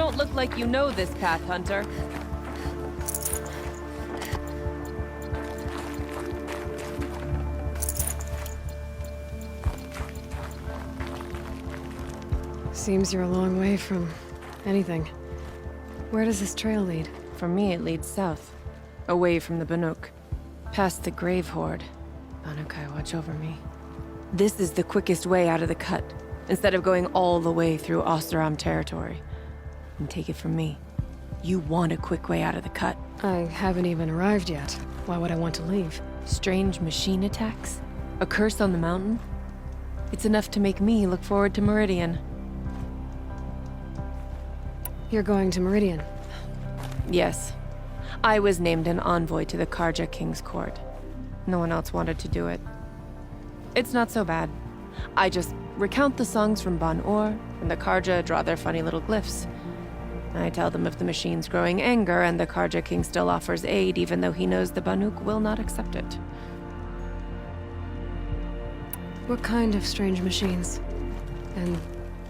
don't look like you know this path, Hunter. Seems you're a long way from anything. Where does this trail lead? For me, it leads south. Away from the Banuk. Past the Grave Horde. Banukai, watch over me. This is the quickest way out of the cut, instead of going all the way through Oseram territory. And take it from me, you want a quick way out of the cut. I haven't even arrived yet. Why would I want to leave? Strange machine attacks? A curse on the mountain? It's enough to make me look forward to Meridian. You're going to Meridian? Yes. I was named an envoy to the Karja King's court. No one else wanted to do it. It's not so bad. I just recount the songs from Ban-Or, and the Karja draw their funny little glyphs. I tell them of the machine's growing anger, and the Karja King still offers aid, even though he knows the Banuk will not accept it. What kind of strange machines? And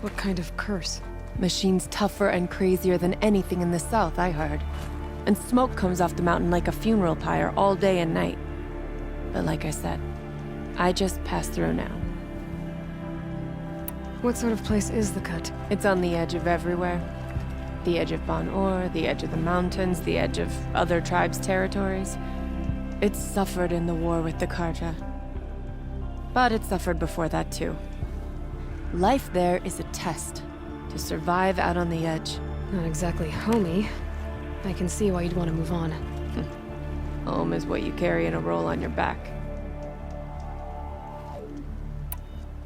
what kind of curse? Machines tougher and crazier than anything in the south, I heard. And smoke comes off the mountain like a funeral pyre all day and night. But like I said, I just pass through now. What sort of place is the cut? It's on the edge of everywhere. The edge of Ban-Or, the edge of the mountains, the edge of other tribes' territories. It's suffered in the war with the Karja. But it suffered before that too. Life there is a test. To survive out on the edge. Not exactly homey. I can see why you'd want to move on. Home is what you carry in a roll on your back.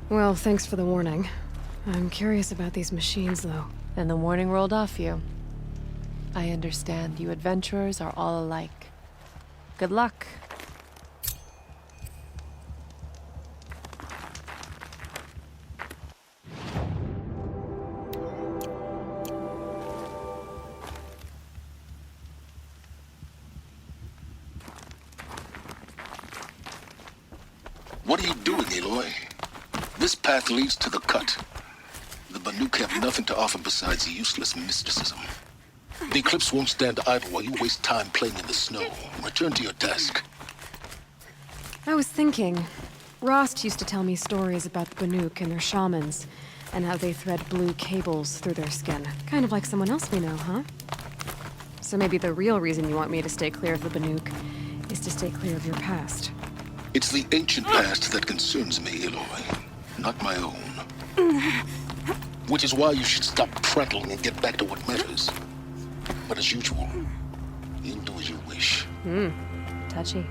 Well, thanks for the warning. I'm curious about these machines, though. And the warning rolled off you. I understand you adventurers are all alike. Good luck. What are you doing, Aloy? This path leads to the cut. The Banuk have nothing to offer besides useless mysticism. The Eclipse won't stand idle while you waste time playing in the snow. Return to your task. I was thinking, Rost used to tell me stories about the Banuk and their shamans, and how they thread blue cables through their skin. Kind of like someone else we know, huh? So maybe the real reason you want me to stay clear of the Banuk is to stay clear of your past. It's the ancient past that concerns me, Aloy, not my own. Which is why you should stop prattling and get back to what matters. But as usual, you'll do as you wish. Touchy.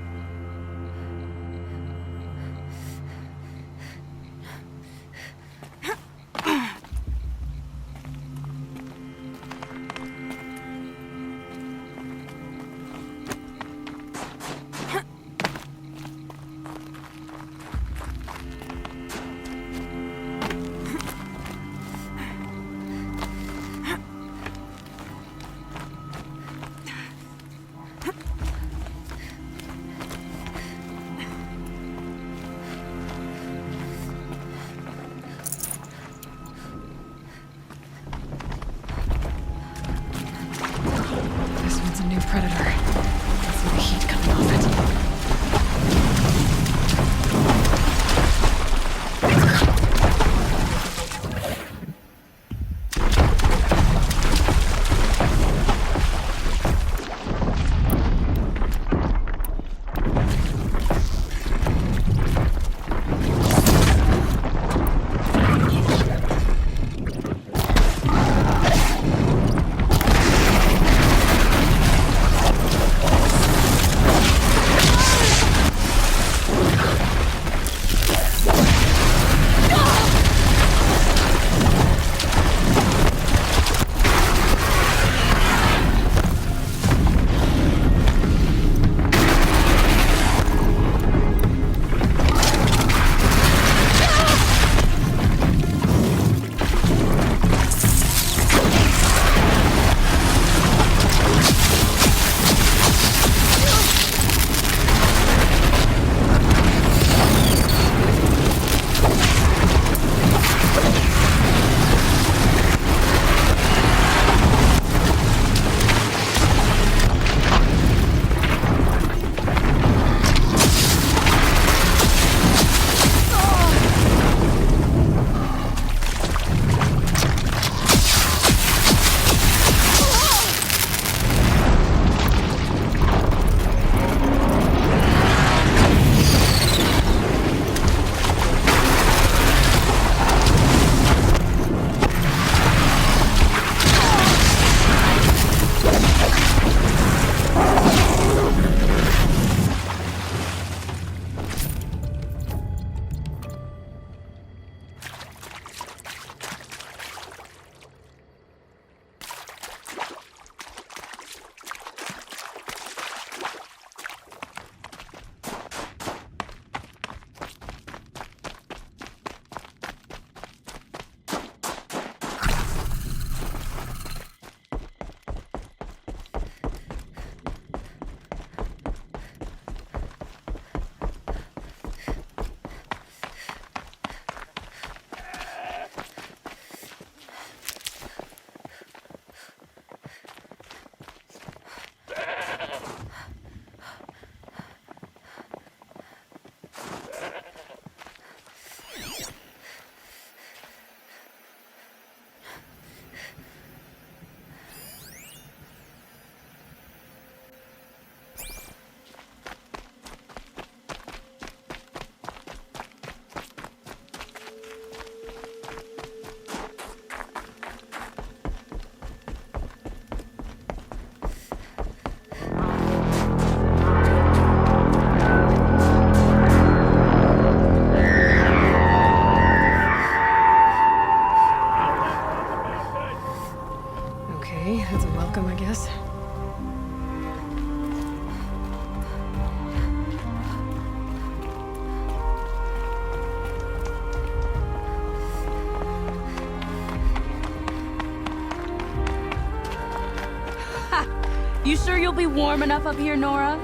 This one's a new predator. I see the heat coming off it. Okay, that's a welcome, I guess. You sure you'll be warm enough up here, Nora?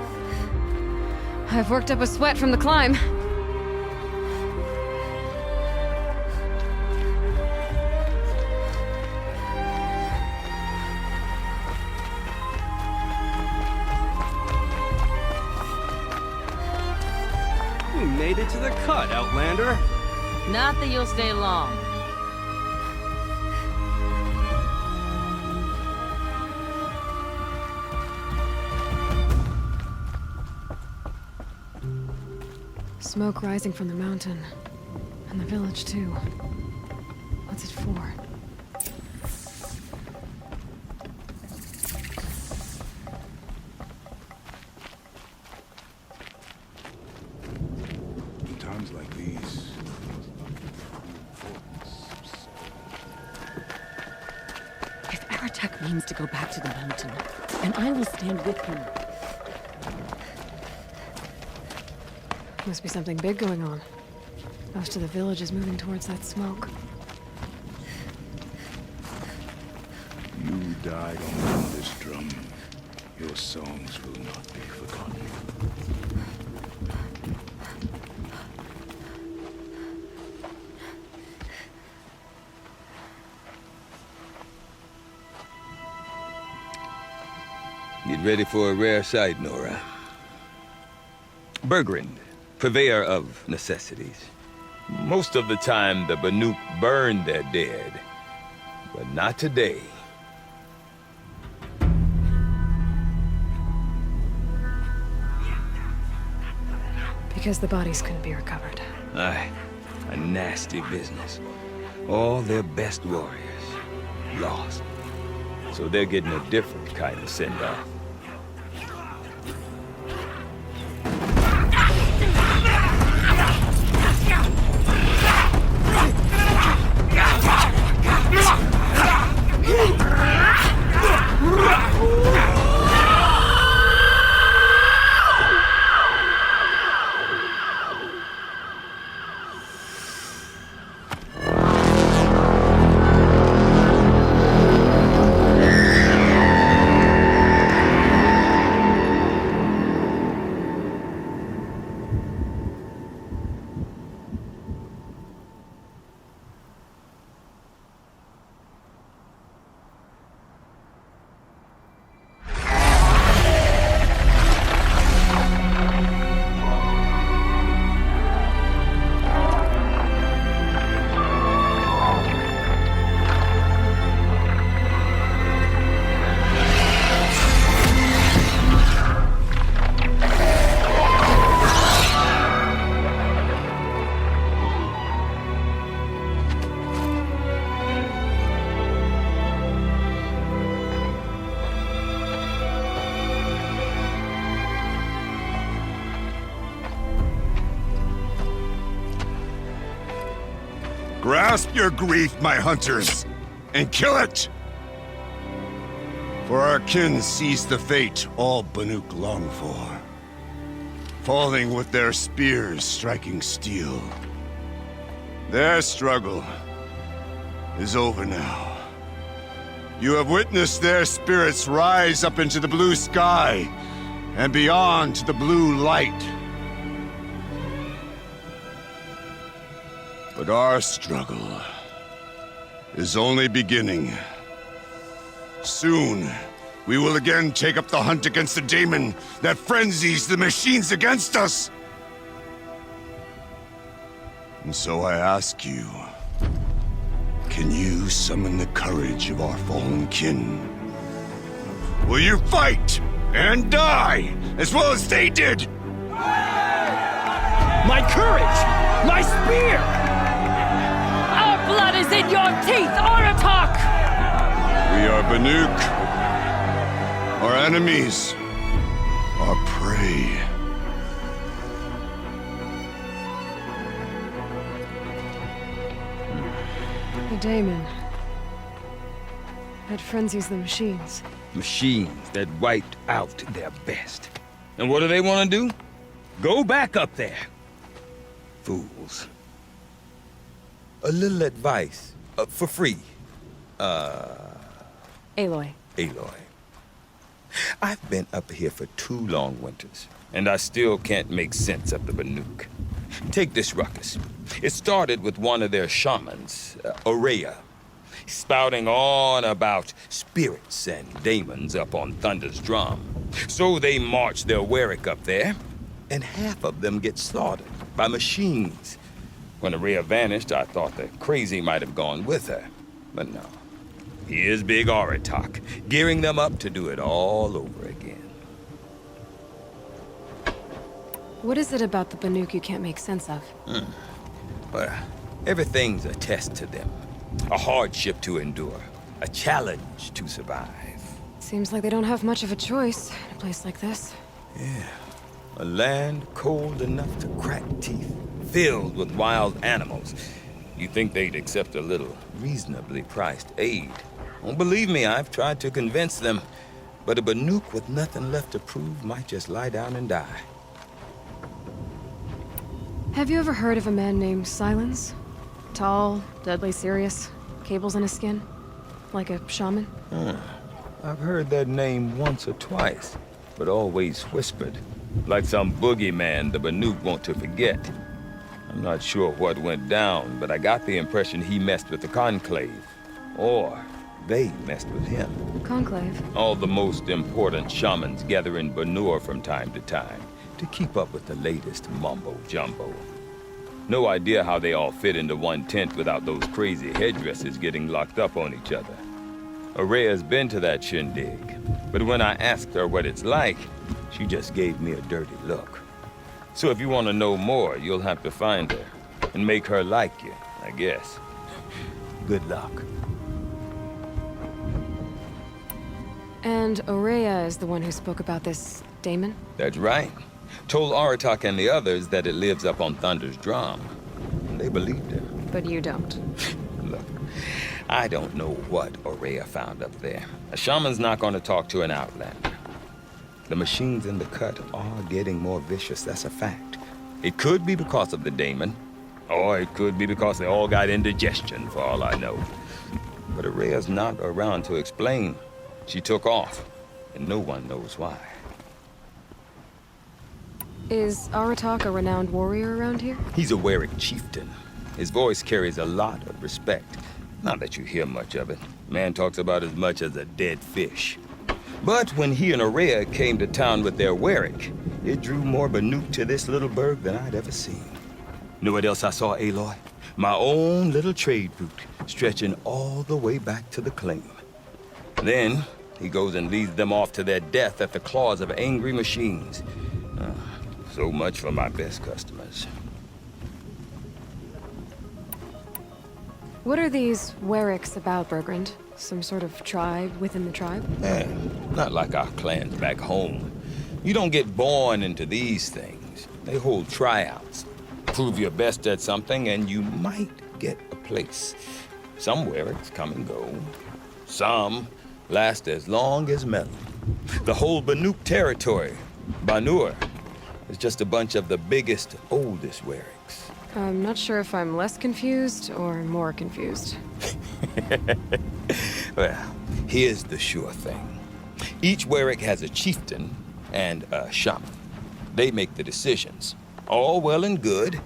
I've worked up a sweat from the climb. We made it to the cut, Outlander. Not that you'll stay long. Smoke rising from the mountain. And the village, too. What's it for? In times like these, If Aratek means to go back to the mountain, and I will stand with him. Must be something big going on. Most of the village is moving towards that smoke. you died on this drum. Your songs will not be forgotten. Get ready for a rare sight, Nora. Bergrand, purveyor of necessities. Most of the time, the Banuk burn their dead. But not today. Because the bodies couldn't be recovered. Aye, a nasty business. All their best warriors lost. So they're getting a different kind of send-off. Grasp your grief, my hunters, and kill it! For our kin sees the fate all Banuk long for. Falling with their spears striking steel. Their struggle is over now. You have witnessed their spirits rise up into the blue sky and beyond to the blue light. But our struggle is only beginning. Soon, we will again take up the hunt against the daemon that frenzies the machines against us. And so I ask you, can you summon the courage of our fallen kin? Will you fight and die as well as they did? My courage! My spear! Our blood is in your teeth, Aratak! We are Banuk. Our enemies are prey. The daemon. Had friends use the machines. Machines that wiped out their best. And what do they want to do? Go back up there. Fools. A little advice, for free. Aloy. Aloy. I've been up here for 2 long winters, and I still can't make sense of the Banuk. Take this ruckus. It started with one of their shamans, Ourea, spouting on about spirits and demons up on Thunder's drum. So they march their Warwick up there, and half of them get slaughtered by machines. When Ourea vanished, I thought the crazy might have gone with her, but no. Here's Big Aratak, gearing them up to do it all over again. What is it about the Banuk you can't make sense of? Well, everything's a test to them. A hardship to endure. A challenge to survive. Seems like they don't have much of a choice in a place like this. Yeah. A land cold enough to crack teeth, filled with wild animals. You'd think they'd accept a little reasonably priced aid. Don't believe me, I've tried to convince them. But a Banuk with nothing left to prove might just lie down and die. Have you ever heard of a man named Silence? Tall, deadly serious, cables in his skin? Like a shaman? I've heard that name once or twice, but always whispered. Like some boogeyman the Banuk want to forget. I'm not sure what went down, but I got the impression he messed with the Conclave. Or they messed with him. Conclave? All the most important shamans gather in Banur from time to time to keep up with the latest mumbo-jumbo. No idea how they all fit into one tent without those crazy headdresses getting locked up on each other. Ourea's been to that shindig, but when I asked her what it's like, she just gave me a dirty look. So if you want to know more, you'll have to find her and make her like you, I guess. Good luck. And Ourea is the one who spoke about this daemon? That's right. Told Aratak and the others that it lives up on Thunder's drum. And they believed him. But you don't. Look, I don't know what Ourea found up there. A shaman's not going to talk to an outlander. The machines in the cut are getting more vicious, that's a fact. It could be because of the daemon, or it could be because they all got indigestion, for all I know. But Ourea's not around to explain. She took off, and no one knows why. Is Aratak a renowned warrior around here? He's a Warwick chieftain. His voice carries a lot of respect. Not that you hear much of it. Man talks about as much as a dead fish. But when he and Ourea came to town with their Warwick, it drew more Banuk to this little burg than I'd ever seen. Know what else I saw, Aloy? My own little trade route, stretching all the way back to the claim. Then, he goes and leads them off to their death at the claws of angry machines. So much for my best customers. What are these Warwicks about, Bergrand? Some sort of tribe within the tribe? Not like our clans back home. You don't get born into these things. They hold tryouts. Prove your best at something and you might get a place. Some Warwicks come and go. Some last as long as Melon. The whole Banuk territory, Banur, is just a bunch of the biggest, oldest Warwicks. I'm not sure if I'm less confused or more confused. Well, here's the sure thing. Each Warwick has a chieftain and a shaman. They make the decisions. All well and good,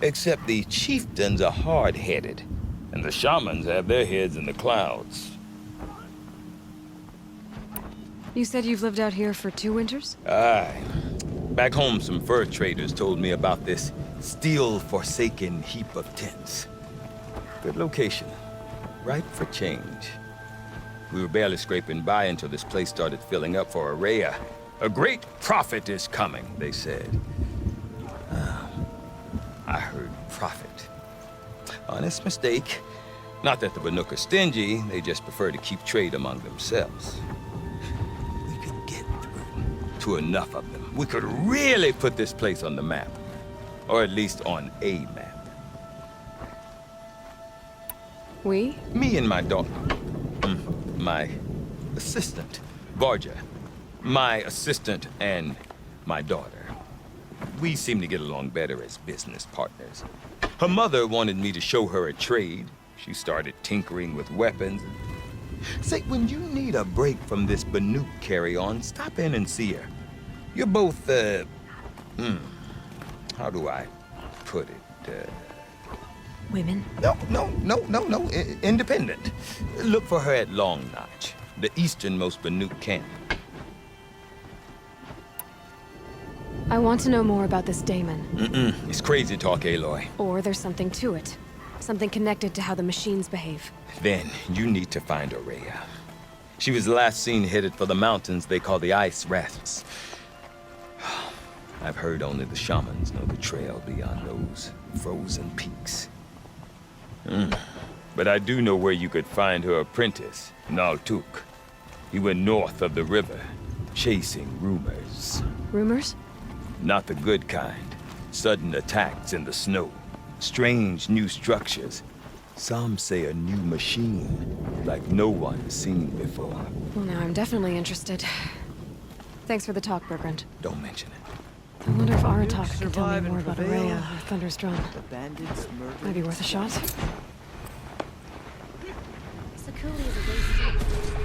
except the chieftains are hard-headed, and the shamans have their heads in the clouds. You said you've lived out here for 2 winters? Aye. Back home, some fur traders told me about this steel-forsaken heap of tents. Good location. Ripe for change. We were barely scraping by until this place started filling up for Ourea. A great prophet is coming, they said. I heard prophet. Honest mistake. Not that the Banuk are stingy, they just prefer to keep trade among themselves. We could get through to enough of them. We could really put this place on the map. Or at least on a map. We? Me and my daughter. my assistant, Varja. My assistant and my daughter. We seem to get along better as business partners. Her mother wanted me to show her a trade. She started tinkering with weapons. Say, when you need a break from this Banuk carry-on, stop in and see her. You're both, how do I put it? Women? No, independent. Look for her at Long Notch, the easternmost Banuk camp. I want to know more about this Damon. It's crazy talk, Aloy. Or there's something to it. Something connected to how the machines behave. Then you need to find Aurea. She was last seen headed for the mountains they call the Ice Rafts. I've heard only the shamans know the trail beyond those frozen peaks. But I do know where you could find her apprentice, Naltuk. He went north of the river, chasing rumors. Rumors? Not the good kind. Sudden attacks in the snow. Strange new structures. Some say a new machine, like no one's seen before. Well, now I'm definitely interested. Thanks for the talk, Bergrand. Don't mention it. I wonder if Aratak could tell me survive more and about prevail. Aurea or Thunder's Drum. The bandits murdered. Might be worth a shot. Sakuli is a waste.